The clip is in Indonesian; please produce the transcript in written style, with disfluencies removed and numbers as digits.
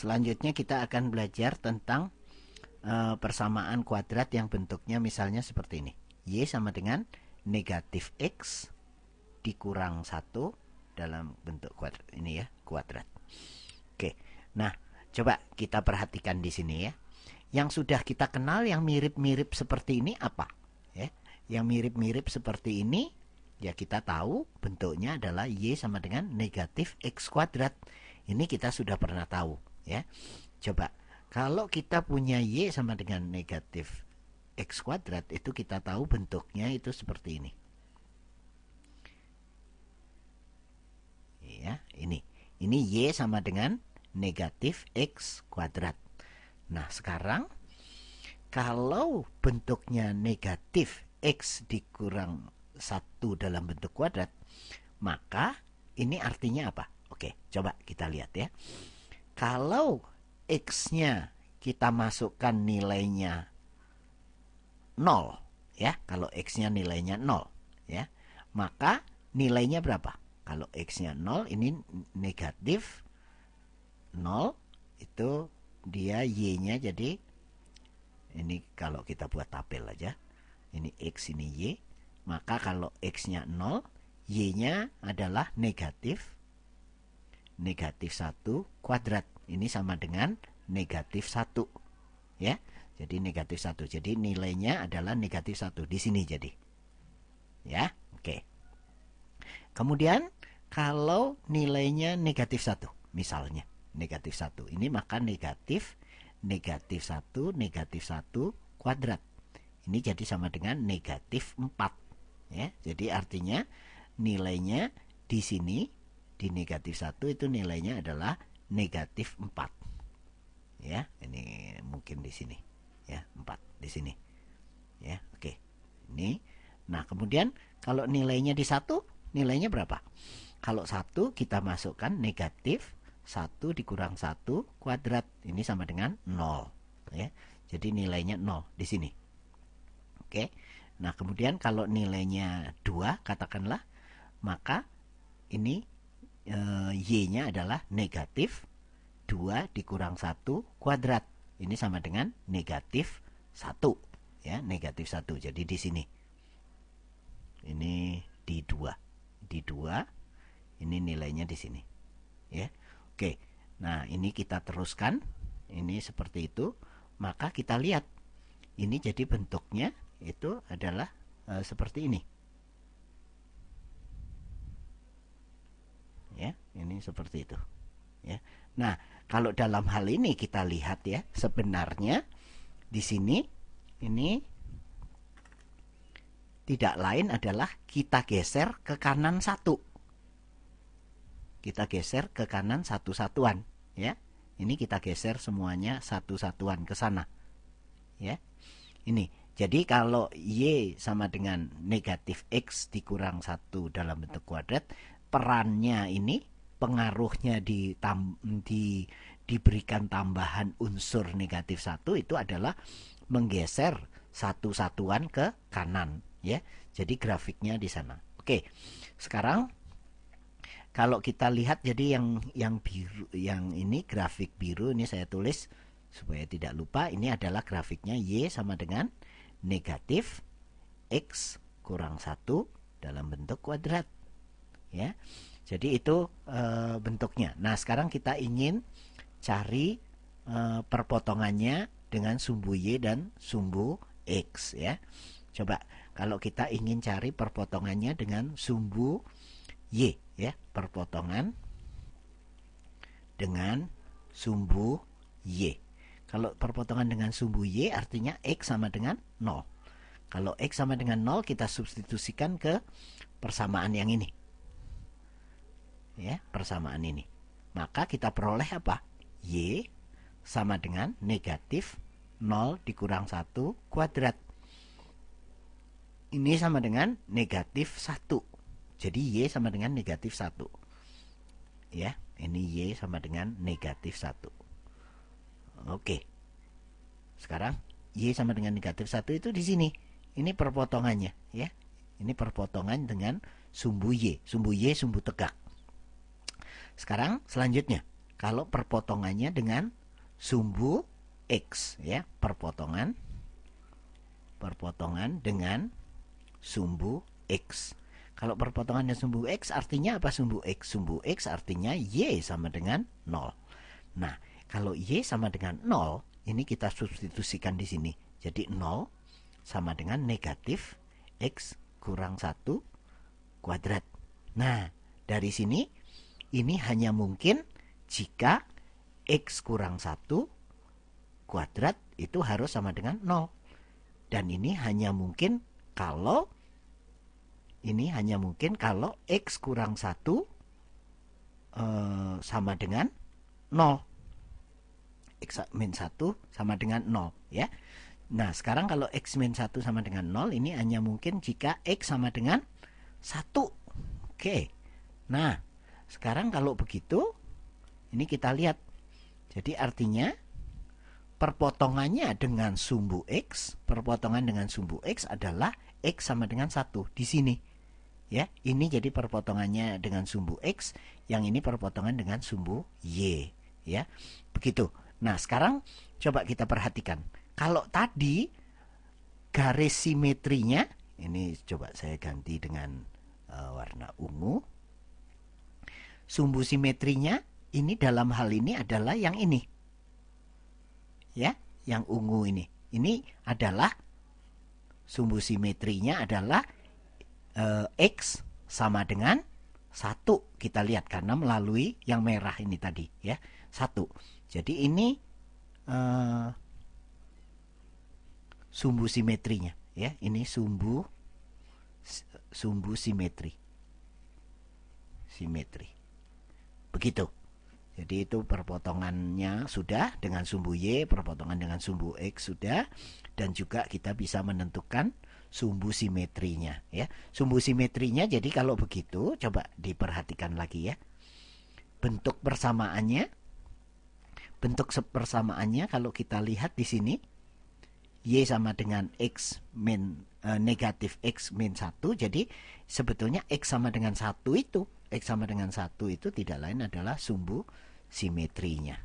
selanjutnya kita akan belajar tentang persamaan kuadrat yang bentuknya misalnya seperti ini. Y sama dengan negatif X dikurang 1 dalam bentuk kuadrat. Ini ya, kuadrat. Oke, nah coba kita perhatikan di sini ya. Yang sudah kita kenal yang mirip-mirip seperti ini apa? Ya, yang mirip-mirip seperti ini ya kita tahu bentuknya adalah Y sama dengan negatif X kuadrat. Ini kita sudah pernah tahu ya. Coba kalau kita punya Y sama dengan negatif X kuadrat, itu kita tahu bentuknya itu seperti ini. Ya, ini Y sama dengan negatif X kuadrat. Nah, sekarang kalau bentuknya negatif X dikurang 1 dalam bentuk kuadrat, maka ini artinya apa? Oke, coba kita lihat ya. Kalau X-nya kita masukkan nilainya 0 ya, kalau X-nya nilainya 0 ya, maka nilainya berapa? Kalau X-nya 0, ini negatif 0, itu dia Y-nya jadi ini kalau kita buat tabel aja. Ini X, ini Y. Maka kalau X-nya 0, Y-nya adalah negatif 1 kuadrat. Ini sama dengan negatif 1 ya. Jadi negatif 1. Jadi nilainya adalah negatif 1 di sini jadi. Ya, oke. Kemudian kalau nilainya negatif 1, misalnya negatif 1. Ini maka negatif 1 kuadrat. Ini jadi sama dengan negatif 4 ya. Jadi artinya nilainya di sini di negatif 1 itu nilainya adalah negatif 4 ya. Ini mungkin di sini ya, 4 di sini ya. Oke, ini. Nah kemudian kalau nilainya di 1, nilainya berapa? Kalau 1 kita masukkan negatif 1 dikurang 1 kuadrat, ini sama dengan 0 ya. Jadi nilainya 0 di sini. Oke. Nah kemudian kalau nilainya 2 katakanlah, maka ini Y-nya adalah negatif 2 dikurang 1 kuadrat. Ini sama dengan negatif 1 ya, negatif 1. Jadi di sini ini di 2, ini nilainya di sini ya. Oke, nah ini kita teruskan, ini seperti itu. Maka kita lihat ini jadi bentuknya itu adalah seperti ini ya. Ini seperti itu ya. Nah kalau dalam hal ini kita lihat ya, sebenarnya di sini ini tidak lain adalah kita geser ke kanan 1. Kita geser ke kanan 1 satuan ya. Ini kita geser semuanya 1 satuan ke sana ya. Ini jadi kalau Y sama dengan negatif X dikurang 1 dalam bentuk kuadrat, perannya ini, pengaruhnya diberikan tambahan unsur negatif 1 itu adalah menggeser 1 satuan ke kanan ya. Jadi grafiknya di sana. Oke. Sekarang kalau kita lihat, jadi yang biru, yang ini grafik biru, ini saya tulis supaya tidak lupa, ini adalah grafiknya Y sama dengan negatif X kurang 1 dalam bentuk kuadrat ya. Jadi itu bentuknya. Nah sekarang kita ingin cari perpotongannya dengan sumbu Y dan sumbu X ya. Coba kalau kita ingin cari perpotongannya dengan sumbu Y ya, perpotongan dengan sumbu Y. Kalau perpotongan dengan sumbu Y artinya X sama dengan 0. Kalau X sama dengan 0 kita substitusikan ke persamaan yang ini ya, persamaan ini. Maka kita peroleh apa? Y sama dengan negatif 0 dikurang 1 kuadrat. Ini sama dengan negatif 1. Jadi Y sama dengan negatif 1 ya. Ini Y sama dengan negatif 1. Oke. Sekarang Y sama dengan negatif 1 itu di sini. Ini perpotongannya ya. Ini perpotongan dengan sumbu Y. Sumbu Y sumbu tegak. Sekarang selanjutnya, kalau perpotongannya dengan sumbu X, ya, perpotongan dengan sumbu X. Kalau perpotongannya sumbu X artinya apa sumbu X? Sumbu X artinya Y sama dengan 0. Nah, kalau Y sama dengan 0, ini kita substitusikan di sini. Jadi 0 sama dengan negatif X kurang 1 kuadrat. Nah, dari sini ini hanya mungkin jika X kurang 1 kuadrat itu harus sama dengan 0. Dan ini hanya mungkin kalau X kurang 1 sama dengan 0. X min 1 sama dengan 0, ya. Nah, sekarang kalau X min 1 sama dengan 0, ini hanya mungkin jika X sama dengan 1. Oke. Nah, sekarang kalau begitu, ini kita lihat. Jadi artinya perpotongannya dengan sumbu X, adalah X sama dengan 1 di sini. Ya, ini jadi perpotongannya dengan sumbu X, yang ini perpotongan dengan sumbu Y, ya. Begitu. Nah, sekarang coba kita perhatikan. Kalau tadi garis simetrinya, ini coba saya ganti dengan warna ungu. Sumbu simetrinya ini dalam hal ini adalah yang ini. Ya, yang ungu ini. Ini adalah sumbu simetrinya adalah X sama dengan 1. Kita lihat karena melalui yang merah ini tadi, ya. 1. Jadi ini sumbu simetrinya, ya. Ini sumbu simetri. Begitu. Jadi itu perpotongannya sudah dengan sumbu Y, perpotongan dengan sumbu X sudah, dan juga kita bisa menentukan sumbu simetrinya, ya. Sumbu simetrinya jadi kalau begitu coba diperhatikan lagi, ya. Bentuk persamaannya kalau kita lihat di sini Y sama dengan X min negatif X min 1. Jadi sebetulnya X sama dengan 1 itu tidak lain adalah sumbu simetrinya.